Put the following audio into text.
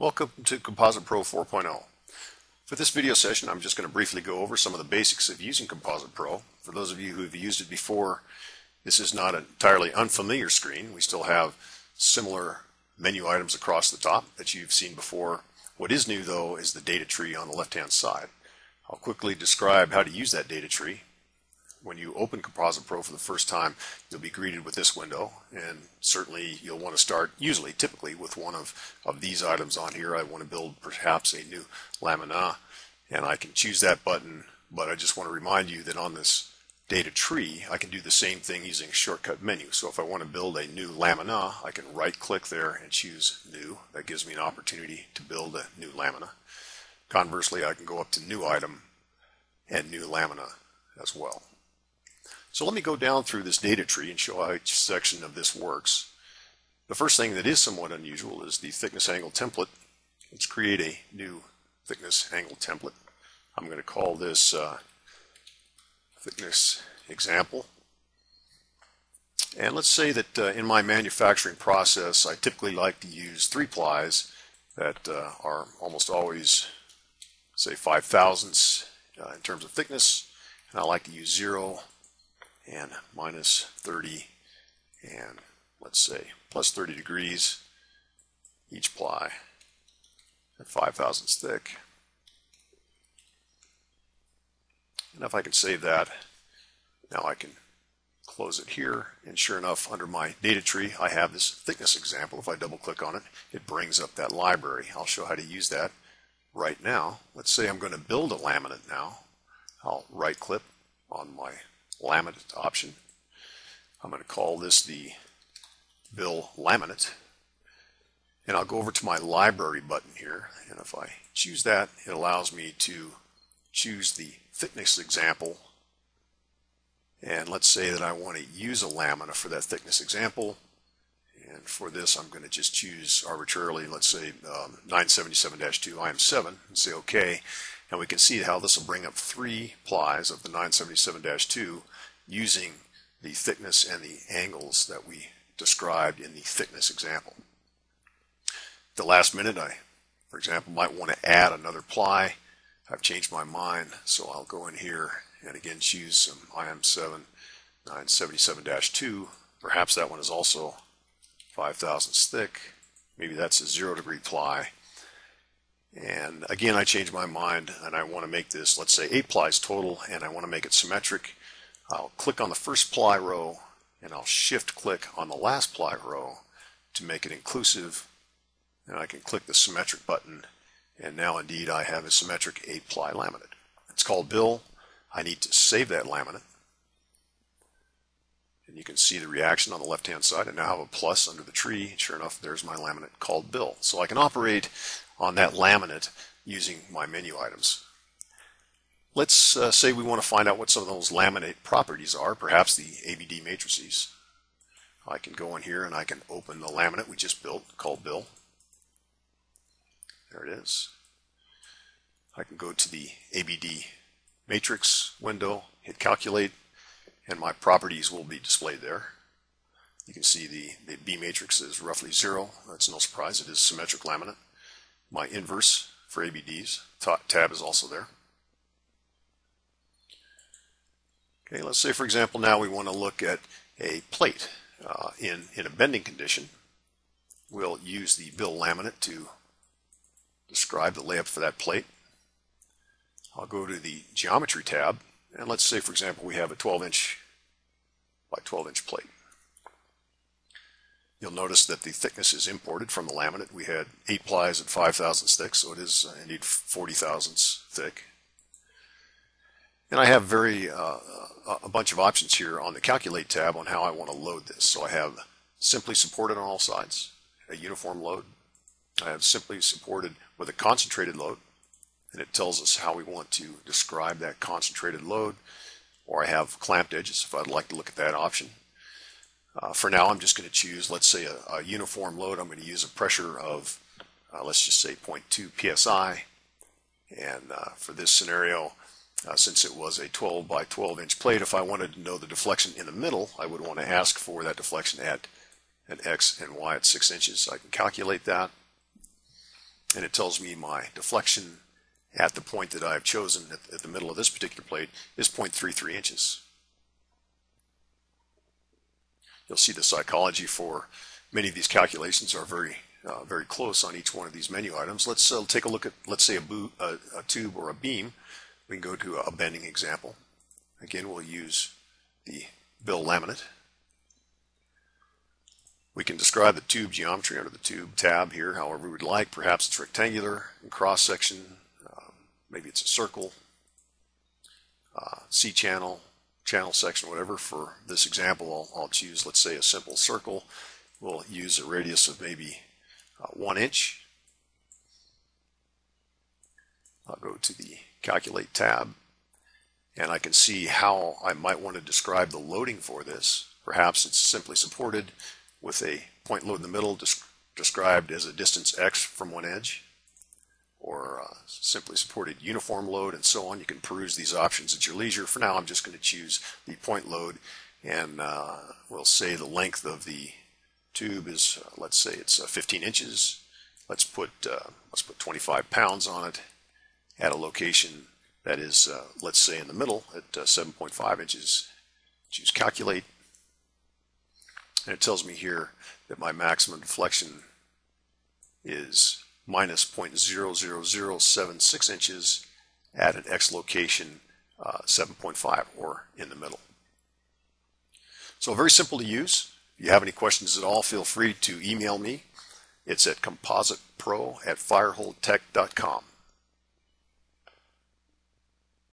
Welcome to CompositePro 4.0. For this video session, I'm just going to briefly go over some of the basics of using CompositePro. For those of you who have used it before, this is not an entirely unfamiliar screen. We still have similar menu items across the top that you've seen before. What is new, though, is the data tree on the left-hand side. I'll quickly describe how to use that data tree. When you open CompositePro for the first time, you'll be greeted with this window, and certainly you'll want to start, typically, with one of these items on here. I want to build perhaps a new lamina, and I can choose that button, but I just want to remind you that on this data tree, I can do the same thing using a shortcut menu. So if I want to build a new lamina, I can right-click there and choose New. That gives me an opportunity to build a new lamina. Conversely, I can go up to New Item and New Lamina as well. So let me go down through this data tree and show how each section of this works. The first thing that is somewhat unusual is the thickness angle template. Let's create a new thickness angle template. I'm going to call this thickness example. And let's say that in my manufacturing process, I typically like to use 3 plies that are almost always, say, 5 thousandths in terms of thickness. And I like to use 0 and minus 30 and let's say plus 30 degrees each ply at 5 thousandths thick. And if I can save that, now I can close it here, and sure enough, under my data tree I have this thickness example. If I double click on it, it brings up that library. I'll show how to use that right now. Let's say I'm going to build a laminate now. I'll right click on my laminate option. I'm going to call this the Bill Laminate, and I'll go over to my library button here, and if I choose that, it allows me to choose the thickness example, and let's say that I want to use a lamina for that thickness example, and for this I'm going to just choose arbitrarily, let's say 977-2 IM7, and say OK. And we can see how this will bring up 3 plies of the 977-2 using the thickness and the angles that we described in the thickness example. At the last minute, I, for example, might want to add another ply. I've changed my mind, so I'll go in here and again choose some IM7 977-2. Perhaps that one is also 5 thousandths thick. Maybe that's a 0 degree ply. And again, I change my mind and I want to make this, let's say, 8 plies total, and I want to make it symmetric. I'll click on the first ply row and I'll shift click on the last ply row to make it inclusive, and I can click the symmetric button, and now indeed I have a symmetric 8 ply laminate. It's called Bill. I need to save that laminate, and you can see the reaction on the left hand side. I now have a plus under the tree. Sure enough, there's my laminate called Bill. So I can operate on that laminate using my menu items. Let's say we want to find out what some of those laminate properties are, perhaps the ABD matrices. I can go in here and I can open the laminate we just built called Bill. There it is. I can go to the ABD matrix window, hit calculate, and my properties will be displayed there. You can see the B matrix is roughly 0. That's no surprise. It is symmetric laminate. My inverse for ABDs tab is also there. Okay, let's say, for example, now we want to look at a plate in a bending condition. We'll use the Bill Laminate to describe the layout for that plate. I'll go to the Geometry tab, and let's say, for example, we have a 12-inch by 12-inch plate. You'll notice that the thickness is imported from the laminate. We had 8 plies at 5 thousandths thick, so it is indeed 40 thousandths thick. And I have a bunch of options here on the Calculate tab on how I want to load this. So I have simply supported on all sides, a uniform load. I have simply supported with a concentrated load, and it tells us how we want to describe that concentrated load. Or I have clamped edges if I'd like to look at that option. For now, I'm just going to choose, let's say, a uniform load. I'm going to use a pressure of, let's just say 0.2 psi. And for this scenario, since it was a 12 by 12 inch plate, if I wanted to know the deflection in the middle, I would want to ask for that deflection at an X and Y at 6 inches. I can calculate that. and it tells me my deflection at the point that I've chosen at the middle of this particular plate is 0.33 inches. You'll see the psychology for many of these calculations are very close on each one of these menu items. Let's take a look at, let's say, a tube or a beam. We can go to a bending example. Again, we'll use the bill laminate. We can describe the tube geometry under the tube tab here however we would like. Perhaps it's rectangular in cross section, maybe it's a circle, C-channel, channel section, whatever. For this example, I'll choose, let's say, a simple circle. We'll use a radius of maybe 1 inch. I'll go to the Calculate tab, and I can see how I might want to describe the loading for this. Perhaps it's simply supported with a point load in the middle described as a distance x from one edge, or simply supported uniform load, and so on. You can peruse these options at your leisure. For now, I'm just going to choose the point load, and we'll say the length of the tube is, let's say it's 15 inches. Let's put 25 pounds on it at a location that is, let's say, in the middle at 7.5 inches. Choose Calculate, and it tells me here that my maximum deflection is minus 0.00076 inches at an X location 7.5, or in the middle. So very simple to use. If you have any questions at all, feel free to email me. It's at compositepro@fireholdtech.com.